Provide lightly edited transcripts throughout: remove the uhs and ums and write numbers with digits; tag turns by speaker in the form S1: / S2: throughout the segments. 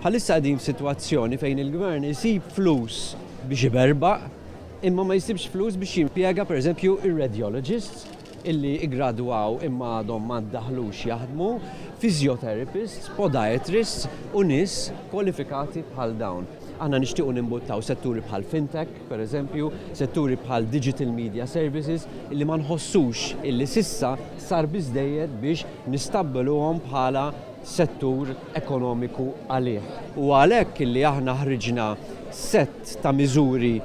S1: Bħalissa qegħdin f'sitwazzjoni fejn il-gvern isib flus biex iberbaq, imma ma jsibx flus biex jimpjega pereżempju ir-radiologists illi iggradwaw imma għadhom ma ddaħlux jaħdmu, physiotherapists, podiatrists u nies kwalifikati bħal dawn. Aħna nixtiequ nimbuttaw setturi bħal fintech, pereżempju, setturi bħal digital media services illi ma nħossux illi sissa sar biżdejjed biex nistabbiluhom bħala settur ekonomiku għalih. U għalhekk illi aħna ħriġna set ta' miżuri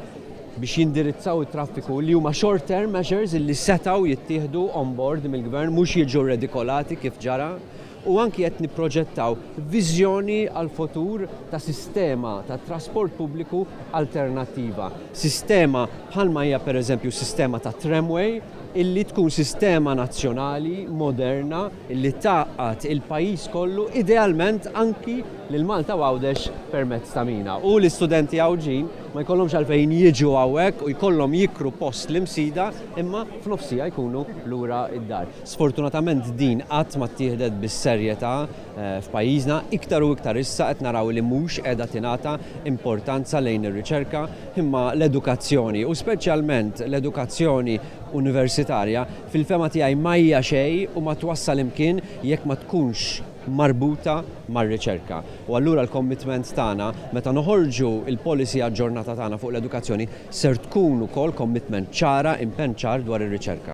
S1: biex jindirizzaw it-traffiku li huma short-term measures illi setgħu jittieħdu on board mill-gvern mhux jiġu redikolati kif ġara u anki qed nipproġettaw viżjoni għal futur ta' sistema ta' trasport pubbliku alternattiva. Sistema bħalma hija pereżempju sistema ta' tramway illi tkun sistema nazzjonali moderna illi taqqat il-pajjiż kollu idealment anki lil Malta u Għawdex permezz ta' mina. U l-istudenti Għawġin ma jkollhomx għalfejn jiġu hawnhekk u jkollhom jikru post l-imsida imma f'nofsija jkunu lura id-dar. Sfortunatament din qatt ma ttieħdet bis-serjetà f'pajjiżna iktar u iktar issa qed naraw li mhux qiegħda tingħata importanza lejn ir-riċerka imma l-edukazzjoni u speċjalment l-edukazzjoni universitarja fil-fema tiegħi ma hija xejn u ma twassal imkien jekk ma tkunx marbuta mar-riċerka. U allura l-commitment tagħna meta noħorġu il-policy aġġornata tagħna fuq l-edukazzjoni ser tkun ukoll commitment ċara, impenn ċar dwar ir-riċerka.